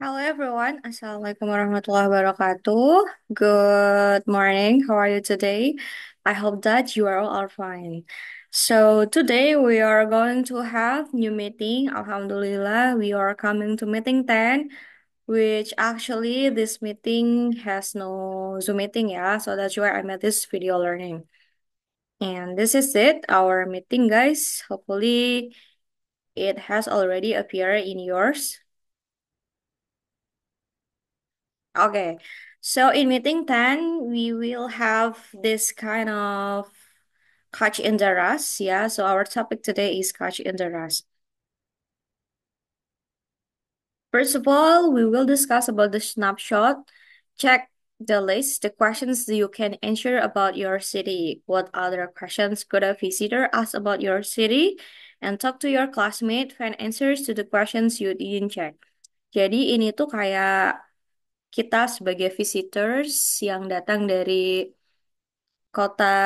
Hello everyone, Assalamualaikum warahmatullahi wabarakatuh. Good morning, how are you today? I hope that you are all are fine. So today we are going to have new meeting. Alhamdulillah, we are coming to meeting 10, which actually this meeting has no Zoom meeting ya, so that's why I made this video learning. And this is it, our meeting guys. Hopefully it has already appeared in yours. Okay, so in meeting 10, we will have this kind of catch in the rust. Yeah, so our topic today is catch in the rust. First of all, we will discuss about the snapshot. Check the list, the questions you can answer about your city. What other questions could a visitor ask about your city? And talk to your classmate, find answers to the questions you didn't check. Jadi ini tuh kayak kita sebagai visitors yang datang dari kota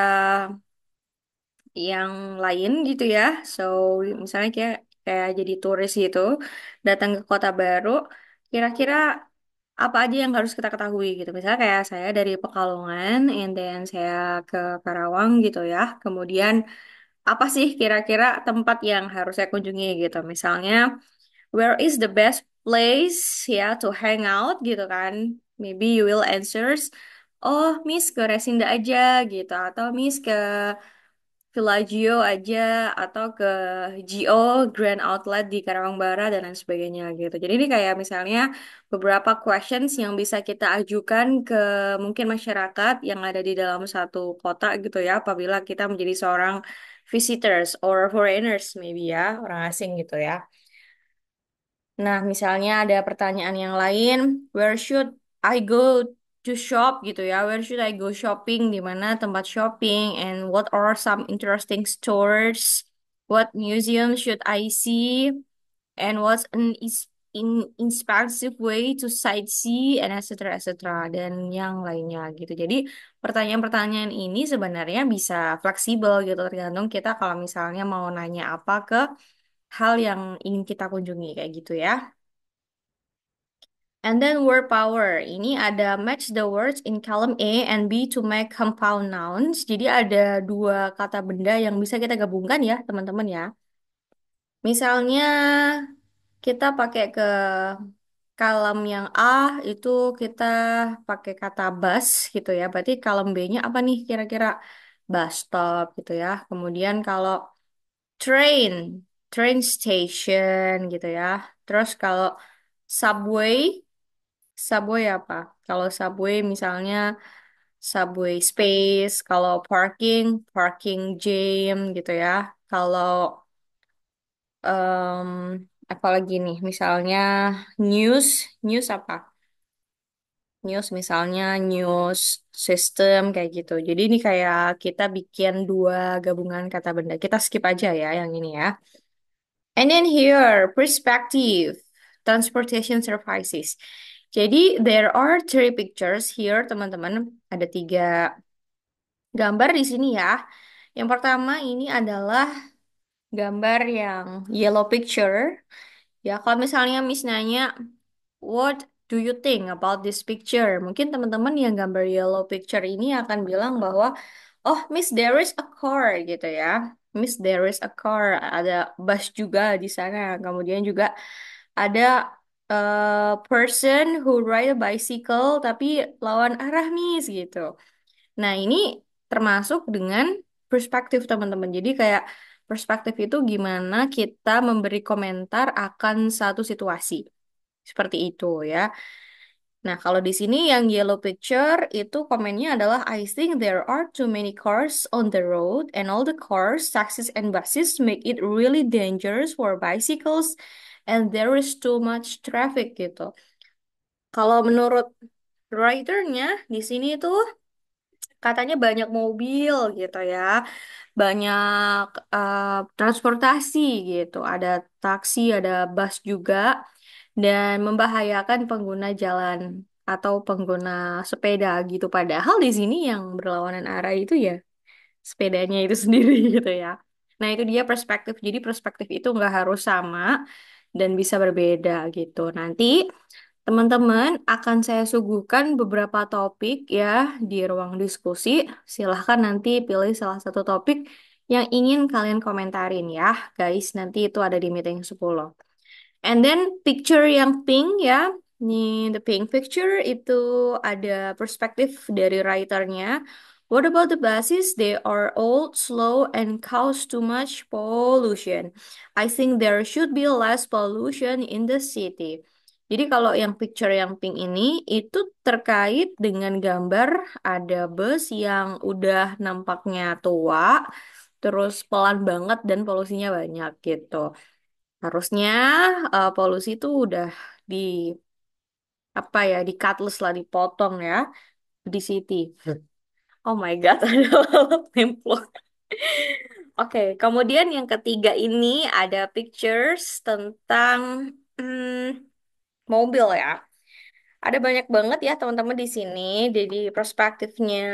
yang lain gitu ya. So, misalnya kayak kayak jadi turis gitu, datang ke kota baru, kira-kira apa aja yang harus kita ketahui gitu. Misalnya kayak saya dari Pekalongan, and then saya ke Karawang gitu ya. Kemudian apa sih kira-kira tempat yang harus saya kunjungi gitu. Misalnya, where is the best place ya to hang out gitu kan. Maybe you will answers, oh Miss ke Resinda aja gitu. Atau Miss ke Villaggio aja atau ke GO Grand Outlet di Karawang Barat dan lain sebagainya gitu. Jadi ini kayak misalnya beberapa questions yang bisa kita ajukan ke mungkin masyarakat yang ada di dalam satu kota gitu ya apabila kita menjadi seorang visitors or foreigners maybe ya, orang asing gitu ya. Nah, misalnya ada pertanyaan yang lain, where should I go to shop gitu ya? Where should I go shopping? Di mana tempat shopping? And what are some interesting stores? What museum should I see? And what's inexpensive way to sightsee? And etc. etc. Dan yang lainnya gitu. Jadi pertanyaan-pertanyaan ini sebenarnya bisa fleksibel gitu, tergantung kita kalau misalnya mau nanya apa ke hal yang ingin kita kunjungi kayak gitu ya. And then word power. Ini ada match the words in column A and B to make compound nouns. Jadi ada dua kata benda yang bisa kita gabungkan ya, teman-teman ya. Misalnya kita pakai ke kolom yang A itu kita pakai kata bus gitu ya. Berarti kolom B-nya apa nih kira-kira? Bus stop gitu ya. Kemudian kalau train, train station gitu ya. Terus kalau subway, subway apa? Kalau subway misalnya subway space, kalau parking, parking jam gitu ya. Kalau em, apa lagi nih? Misalnya news, news apa? News misalnya news system kayak gitu. Jadi ini kayak kita bikin dua gabungan kata benda. Kita skip aja ya yang ini ya. And then here, perspective, transportation services. Jadi there are three pictures here, teman-teman. Ada tiga gambar di sini ya. Yang pertama ini adalah gambar yang yellow picture. Ya, kalau misalnya Miss nanya, what do you think about this picture? Mungkin teman-teman yang gambar yellow picture ini akan bilang bahwa, oh Miss, there is a car gitu ya. Miss, there is a car. Ada bus juga di sana. Kemudian juga ada person who ride a bicycle tapi lawan arah Miss gitu. Nah, ini termasuk dengan perspektif teman-teman. Jadi kayak perspektif itu gimana kita memberi komentar akan satu situasi. Seperti itu ya. Nah, kalau di sini yang yellow picture itu komennya adalah I think there are too many cars on the road and all the cars, taxis and buses make it really dangerous for bicycles and there is too much traffic gitu. Kalau menurut writernya di sini tuh katanya banyak mobil gitu ya, banyak transportasi gitu, ada taksi, ada bus juga, dan membahayakan pengguna jalan atau pengguna sepeda gitu. Padahal di sini yang berlawanan arah itu ya sepedanya itu sendiri gitu ya. Nah itu dia perspektif. Jadi perspektif itu nggak harus sama dan bisa berbeda gitu. Nanti Teman-teman akan saya suguhkan beberapa topik ya di ruang diskusi. Silahkan nanti pilih salah satu topik yang ingin kalian komentarin ya, guys. Nanti itu ada di meeting 10. And then picture yang pink ya. Nih, the pink picture itu ada perspektif dari writernya. What about the buses? They are old, slow, and cause too much pollution. I think there should be less pollution in the city. Jadi kalau yang picture yang pink ini itu terkait dengan gambar ada bus yang udah nampaknya tua, terus pelan banget dan polusinya banyak gitu. Harusnya polusi itu udah di apa ya, di cutlass lah, dipotong ya di city. Oh my God, ada nemplok. Oke, kemudian yang ketiga ini ada pictures tentang mobil ya. Ada banyak banget ya teman-teman di sini. Jadi perspektifnya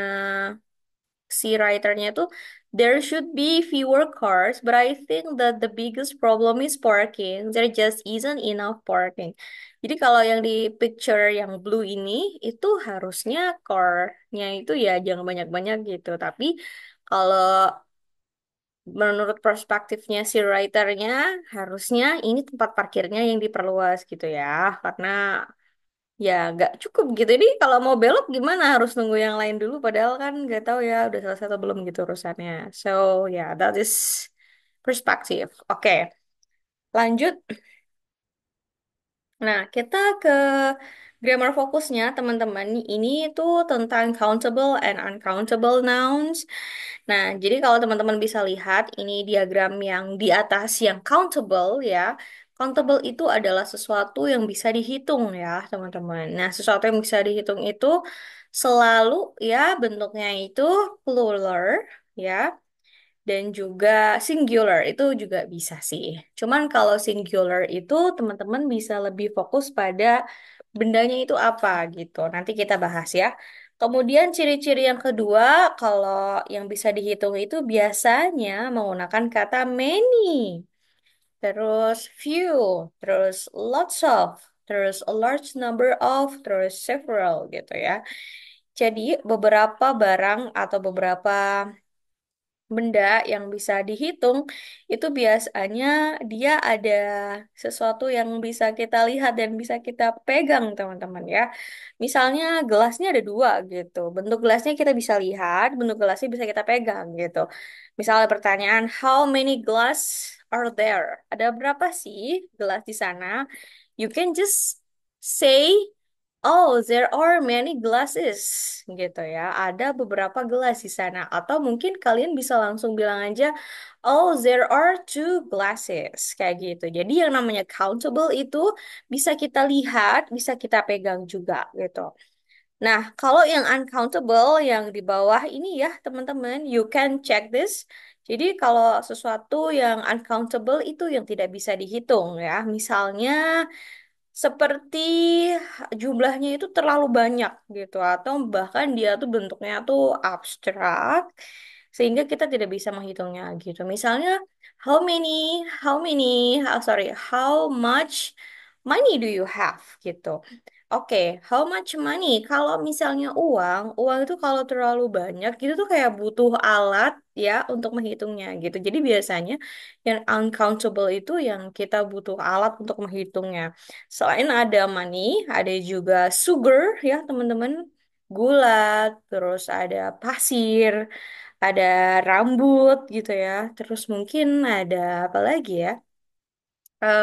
si writernya tuh there should be fewer cars, but I think that the biggest problem is parking. There just isn't enough parking. Jadi kalau yang di picture yang blue ini itu harusnya car-nya itu ya jangan banyak-banyak gitu. Tapi kalau menurut perspektifnya si writernya harusnya ini tempat parkirnya yang diperluas gitu ya. Karena ya nggak cukup gitu. Jadi kalau mau belok gimana? Harus nunggu yang lain dulu. Padahal kan nggak tahu ya udah selesai atau belum gitu urusannya. So yeah, that is perspective. Oke, lanjut. Nah, kita ke grammar fokusnya teman-teman. Ini tuh tentang countable and uncountable nouns. Nah, jadi kalau teman-teman bisa lihat, ini diagram yang di atas yang countable ya. Countable itu adalah sesuatu yang bisa dihitung ya, teman-teman. Nah, sesuatu yang bisa dihitung itu selalu ya bentuknya itu plural ya. Dan juga singular itu juga bisa sih. Cuman kalau singular itu teman-teman bisa lebih fokus pada bendanya itu apa gitu. Nanti kita bahas ya. Kemudian ciri-ciri yang kedua, kalau yang bisa dihitung itu biasanya menggunakan kata many, terus few, terus lots of, terus a large number of, terus several gitu ya. Jadi beberapa barang atau beberapa benda yang bisa dihitung itu biasanya dia ada sesuatu yang bisa kita lihat dan bisa kita pegang teman-teman ya. Misalnya gelasnya ada dua gitu. Bentuk gelasnya kita bisa lihat, bentuk gelasnya bisa kita pegang gitu. Misalnya pertanyaan, how many glass are there? Ada berapa sih gelas di sana? You can just say oh, there are many glasses gitu ya. Ada beberapa gelas di sana. Atau mungkin kalian bisa langsung bilang aja, oh, there are two glasses kayak gitu. Jadi yang namanya countable itu bisa kita lihat, bisa kita pegang juga gitu. Nah, kalau yang uncountable yang di bawah ini ya, teman-teman, you can check this. Jadi kalau sesuatu yang uncountable itu yang tidak bisa dihitung ya. Misalnya seperti jumlahnya itu terlalu banyak gitu atau bahkan dia tuh bentuknya tuh abstrak sehingga kita tidak bisa menghitungnya gitu. Misalnya how many sorry, how much money do you have gitu. Oke, how much money? Kalau misalnya uang, uang itu kalau terlalu banyak gitu tuh kayak butuh alat ya untuk menghitungnya gitu. Jadi biasanya yang uncountable itu yang kita butuh alat untuk menghitungnya. Selain ada money, ada juga sugar ya teman-teman, gula, terus ada pasir, ada rambut gitu ya. Terus mungkin ada apa lagi ya?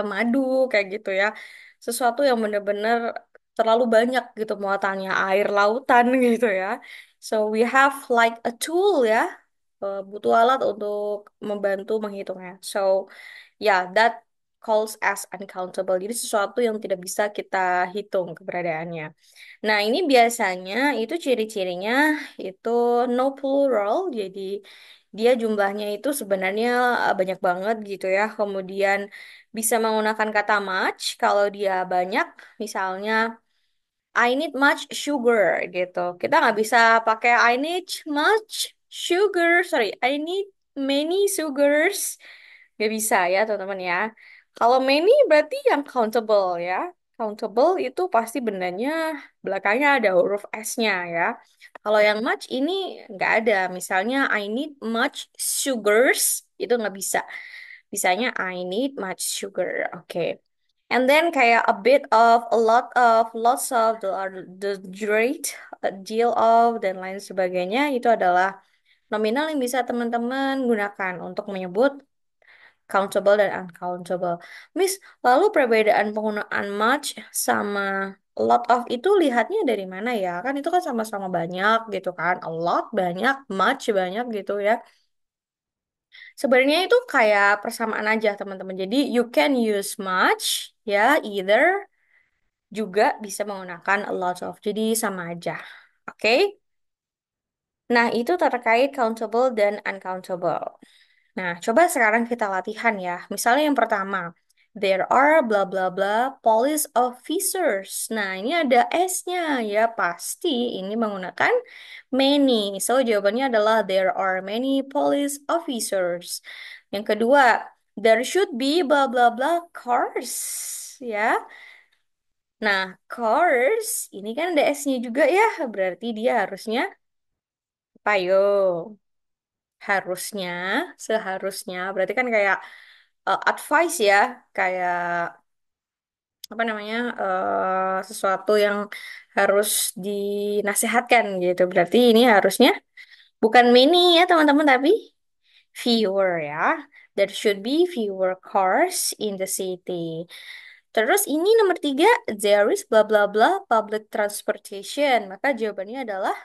Madu kayak gitu ya. Sesuatu yang benar-benar terlalu banyak gitu muatannya, air lautan gitu ya. So we have like a tool ya, butuh alat untuk membantu menghitungnya. So yeah, that calls as uncountable. Jadi sesuatu yang tidak bisa kita hitung keberadaannya. Nah, ini biasanya itu ciri-cirinya itu no plural. Jadi dia jumlahnya itu sebenarnya banyak banget gitu ya. Kemudian bisa menggunakan kata much kalau dia banyak. Misalnya I need much sugar gitu. Kita nggak bisa pakai I need much sugar. Sorry, I need many sugars. Nggak bisa ya teman-teman ya. Kalau many berarti yang countable ya. Countable itu pasti bendanya belakangnya ada huruf S-nya ya. Kalau yang much ini nggak ada. Misalnya I need much sugars itu nggak bisa. Bisanya I need much sugar. Oke. And then kayak a bit of, a lot of, lots of, the great, a deal of, dan lain sebagainya itu adalah nominal yang bisa teman-teman gunakan untuk menyebut countable dan uncountable. Miss, lalu perbedaan penggunaan much sama a lot of itu lihatnya dari mana ya? Kan itu kan sama-sama banyak gitu kan. A lot banyak, much banyak gitu ya. Sebenarnya itu kayak persamaan aja teman-teman. Jadi you can use much ya, either juga bisa menggunakan a lot of. Jadi sama aja. Oke? Nah, itu terkait countable dan uncountable. Nah, coba sekarang kita latihan ya. Misalnya yang pertama, there are bla bla bla police officers. Nah, ini ada S-nya ya, pasti ini menggunakan many. So, jawabannya adalah there are many police officers. Yang kedua, there should be bla bla bla cars ya. Nah, cars ini kan ada S-nya juga ya, berarti dia harusnya apa yo? Harusnya, seharusnya, berarti kan kayak advice ya, kayak apa namanya, sesuatu yang harus dinasihatkan gitu. Berarti ini harusnya bukan many ya teman-teman, tapi fewer ya. There should be fewer cars in the city. Terus ini nomor tiga, there is bla bla bla public transportation. Maka jawabannya adalah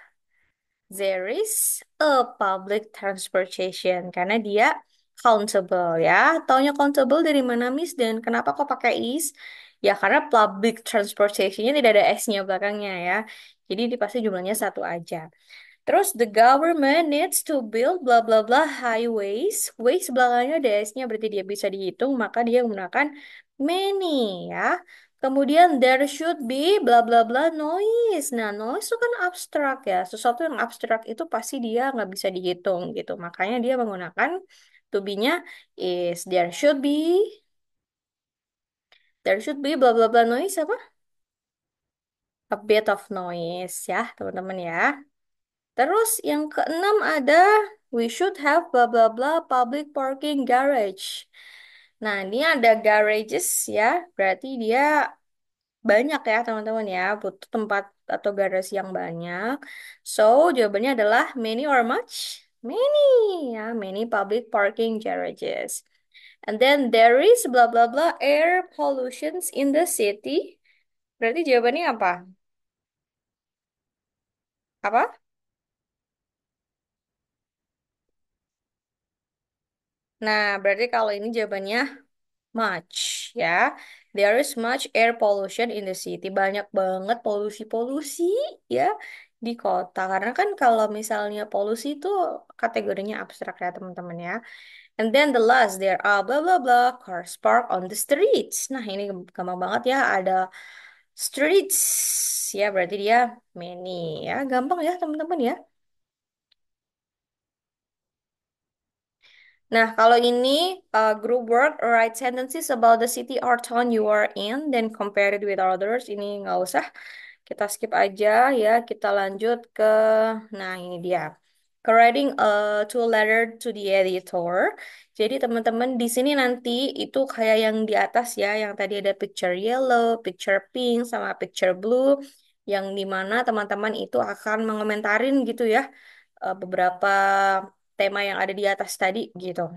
there is a public transportation karena dia countable ya. Taunya countable dari mana Miss dan kenapa kok pakai is? Ya karena public transportationnya tidak ada S-nya belakangnya ya. Jadi dia pasti jumlahnya satu aja. Terus the government needs to build bla bla bla highways. Ways belakangnya ada S-nya berarti dia bisa dihitung maka dia menggunakan many ya. Kemudian there should be bla bla bla noise. Nah, noise itu kan abstrak ya. Sesuatu yang abstrak itu pasti dia nggak bisa dihitung gitu. Makanya dia menggunakan to be-nya is there should be bla bla bla noise apa? A bit of noise ya, teman-teman ya. Terus yang keenam ada we should have bla bla bla public parking garage. Nah, ini ada garages ya, berarti dia banyak ya teman-teman ya, butuh tempat atau garasi yang banyak. So, jawabannya adalah many or much? Many ya, many public parking garages. And then there is bla bla bla air pollutions in the city. Berarti jawabannya apa? Apa? Nah, berarti kalau ini jawabannya much ya. There is much air pollution in the city. Banyak banget polusi-polusi ya di kota. Karena kan kalau misalnya polusi itu kategorinya abstrak ya teman-teman ya. And then the last, there are blah blah blah cars parked on the streets. Nah ini gampang banget ya. Ada streets ya berarti dia many ya. Gampang ya teman-teman ya. Nah, kalau ini group work, write sentences about the city or town you are in, then compare it with others. Ini nggak usah, kita skip aja ya. Kita lanjut ke, nah ini dia. Writing a to letter to the editor. Jadi teman-teman di sini nanti itu kayak yang di atas ya, yang tadi ada picture yellow, picture pink, sama picture blue, yang dimana teman-teman itu akan mengomentarin gitu ya beberapa tema yang ada di atas tadi gitu.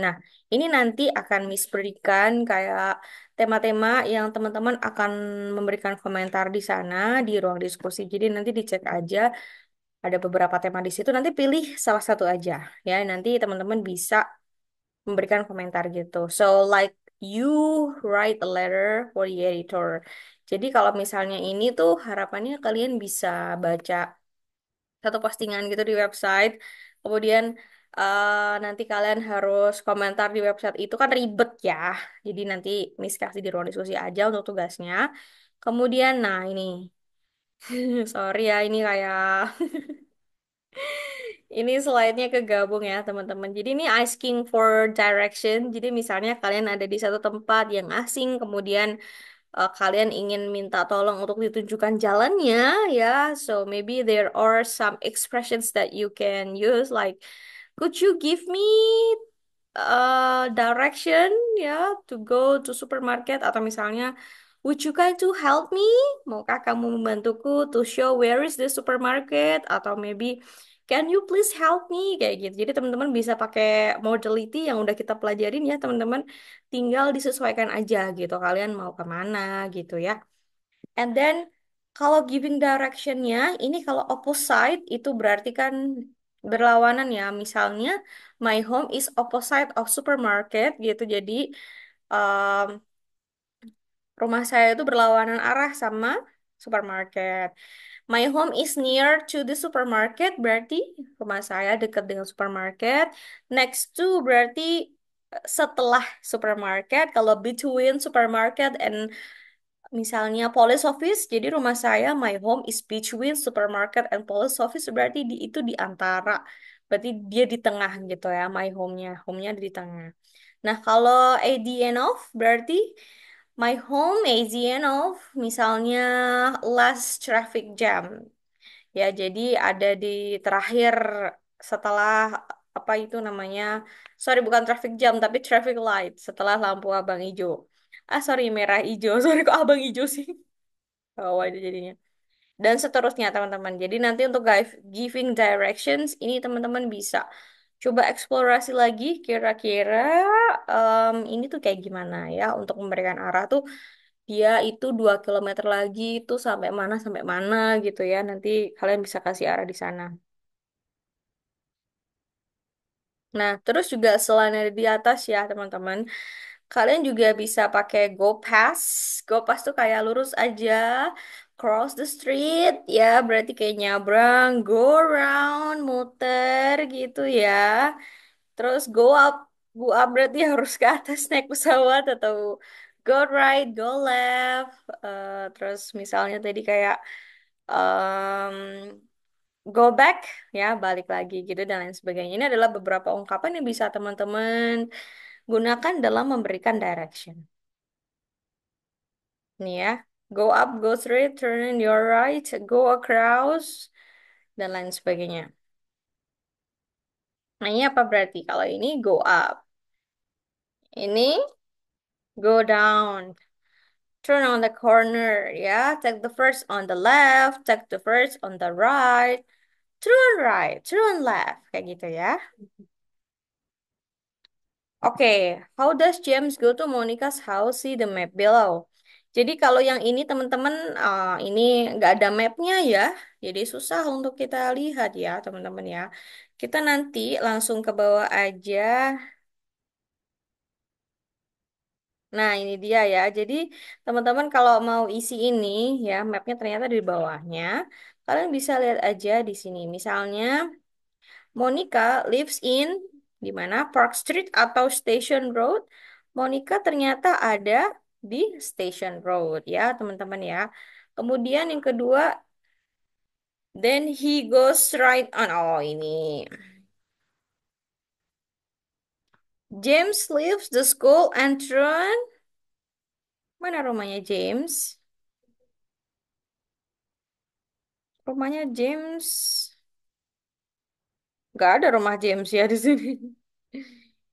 Nah, ini nanti akan Miss berikan kayak tema-tema yang teman-teman akan memberikan komentar di sana di ruang diskusi. Jadi nanti dicek aja ada beberapa tema di situ. Nanti pilih salah satu aja ya. Nanti teman-teman bisa memberikan komentar gitu. So like you write a letter for the editor. Jadi kalau misalnya ini tuh harapannya kalian bisa baca satu postingan gitu di website. Kemudian nanti kalian harus komentar di website itu kan ribet ya. Jadi nanti Miss kasih di ruang diskusi aja untuk tugasnya. Kemudian, nah ini, sorry ya, ini kayak ini slide-nya kegabung ya teman-teman. Jadi ini asking for direction. Jadi misalnya kalian ada di satu tempat yang asing, kemudian kalian ingin minta tolong untuk ditunjukkan jalannya, ya. So maybe there are some expressions that you can use like, could you give me direction ya to go to supermarket, atau misalnya would you kind to help me? Maukah kamu membantuku to show where is the supermarket? Atau maybe can you please help me? Kayak gitu. Jadi teman-teman bisa pakai modality yang udah kita pelajarin ya teman-teman. Tinggal disesuaikan aja gitu. Kalian mau kemana gitu ya. And then kalau giving directionnya, ini kalau opposite itu berarti kan berlawanan ya. Misalnya my home is opposite of supermarket gitu. Jadi um, rumah saya itu berlawanan arah sama supermarket. My home is near to the supermarket, berarti rumah saya dekat dengan supermarket. Next to berarti setelah supermarket. Kalau between supermarket and misalnya police office, jadi rumah saya, my home is between supermarket and police office, berarti itu di antara. Berarti dia di tengah gitu ya, my home-nya. Home-nya di tengah. Nah, kalau at the end of, berarti my home at the end of, misalnya last traffic jam. Ya, jadi ada di terakhir setelah apa itu namanya? Sorry, bukan traffic jam, tapi traffic light setelah lampu abang hijau. Ah, sorry, merah hijau. Sorry, kok abang hijau sih? Oh, itu jadinya. Dan seterusnya, teman-teman. Jadi nanti untuk giving directions, ini teman-teman bisa coba eksplorasi lagi kira-kira ini tuh kayak gimana ya untuk memberikan arah tuh dia itu 2 kilometer lagi itu sampai mana gitu ya. Nanti kalian bisa kasih arah di sana. Nah, terus juga selain dari di atas ya, teman-teman, kalian juga bisa pakai Go Pass. Go Pass tuh kayak lurus aja, cross the street, ya berarti kayak nyabrang, go around, muter gitu ya. Terus go up berarti harus ke atas naik pesawat atau go right, go left. Terus misalnya tadi kayak um, go back, ya balik lagi gitu dan lain sebagainya. Ini adalah beberapa ungkapan yang bisa teman-teman gunakan dalam memberikan direction. Nih ya, go up, go straight, turn in your right, go across, dan lain sebagainya. Nah, ini apa berarti? Kalau ini go up, ini go down, turn on the corner, ya. Take the first on the left, take the first on the right, turn left, kayak gitu ya. Oke, how does James go to Monica's house? See the map below. Jadi kalau yang ini teman-teman, ini nggak ada mapnya ya, jadi susah untuk kita lihat ya teman-teman ya. Kita nanti langsung ke bawah aja. Nah ini dia ya. Jadi teman-teman kalau mau isi ini ya, mapnya ternyata di bawahnya. Kalian bisa lihat aja di sini. Misalnya Monica lives in di mana Park Street atau Station Road. Monica ternyata ada di Station Road ya, teman-teman ya. Kemudian yang kedua, then he goes right on. Oh, ini. James leaves the school and run. Mana rumahnya James? Rumahnya James. Gak ada rumah James ya di sini.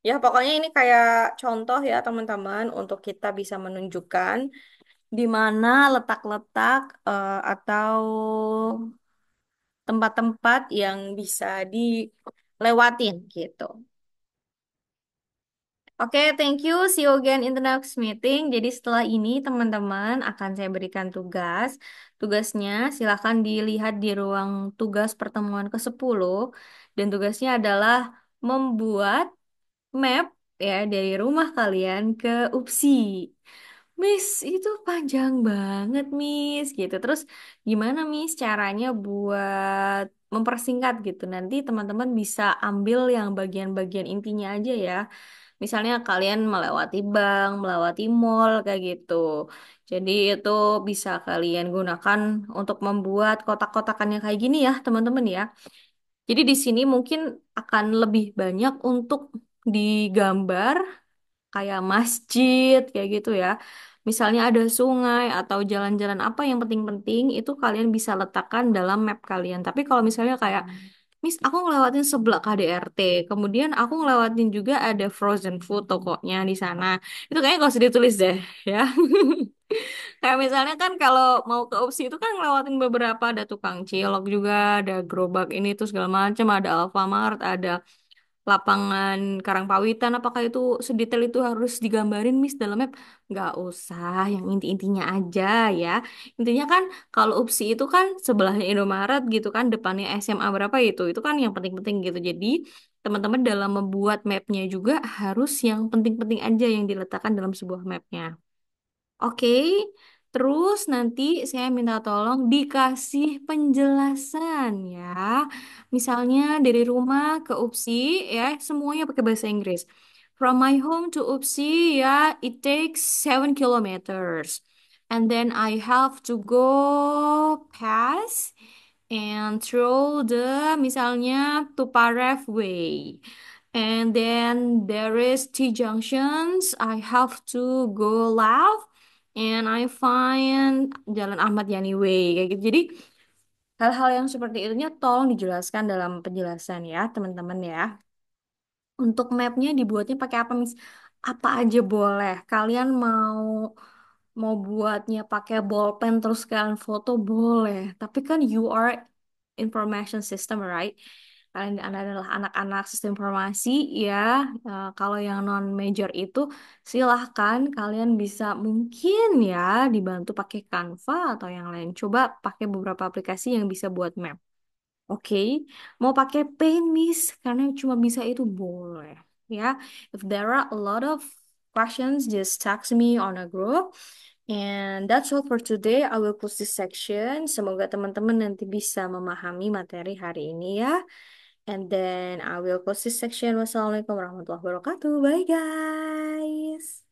Ya, pokoknya ini kayak contoh ya, teman-teman, untuk kita bisa menunjukkan di mana letak-letak atau tempat-tempat yang bisa dilewatin gitu. Oke, thank you. See you again in the next meeting. Jadi setelah ini teman-teman akan saya berikan tugas. Tugasnya silakan dilihat di ruang tugas pertemuan ke-10. Dan tugasnya adalah membuat map ya dari rumah kalian ke UPSI. Miss, itu panjang banget, Miss, gitu. Terus gimana, Miss, caranya buat mempersingkat gitu? Nanti teman-teman bisa ambil yang bagian-bagian intinya aja ya. Misalnya kalian melewati bank, melewati mall, kayak gitu. Jadi itu bisa kalian gunakan untuk membuat kotak-kotakan yang kayak gini ya, teman-teman ya. Jadi di sini mungkin akan lebih banyak untuk digambar kayak masjid kayak gitu ya. Misalnya ada sungai atau jalan-jalan apa yang penting-penting itu kalian bisa letakkan dalam map kalian. Tapi kalau misalnya kayak Miss, aku ngelewatin sebelah KDRT, kemudian aku ngelewatin juga ada frozen food tokonya di sana. Itu kayaknya gak usah ditulis deh, ya. Kayak misalnya kan kalau mau ke UPSI itu kan ngelewatin beberapa, ada tukang cilok juga, ada gerobak ini tuh segala macam, ada Alfamart, ada lapangan Karangpawitan. Apakah itu sedetail itu harus digambarin Miss dalam map? Nggak usah, yang inti-intinya aja ya. Intinya kan kalau UPSI itu kan sebelahnya Indomaret gitu kan, depannya SMA berapa itu kan yang penting-penting gitu. Jadi teman-teman dalam membuat mapnya juga harus yang penting-penting aja yang diletakkan dalam sebuah mapnya. Oke, terus nanti saya minta tolong dikasih penjelasan ya. Misalnya dari rumah ke UPSI ya, semuanya pakai bahasa Inggris. From my home to UPSI ya, it takes 7 kilometers. And then I have to go past and through the misalnya Tuparev Way. And then there is T junctions. I have to go left and I find Jalan Ahmad Yani Way kayak gitu. Jadi hal-hal yang seperti itunya tolong dijelaskan dalam penjelasan ya, teman-teman ya. Untuk mapnya dibuatnya pakai apa, Miss? Apa aja boleh. Kalian mau mau buatnya pakai bolpen terus kalian foto boleh. Tapi kan you are information system, right? Kalian adalah anak-anak sistem informasi ya. Kalau yang non major itu silahkan kalian bisa mungkin ya dibantu pakai Canva atau yang lain. Coba pakai beberapa aplikasi yang bisa buat map. Oke, mau pakai paint miss karena cuma bisa itu boleh ya. If there are a lot of questions, just text me on a group. And that's all for today. I will close this section. Semoga teman-teman nanti bisa memahami materi hari ini ya. And then I will close this section. Wassalamualaikum warahmatullahi wabarakatuh. Bye guys.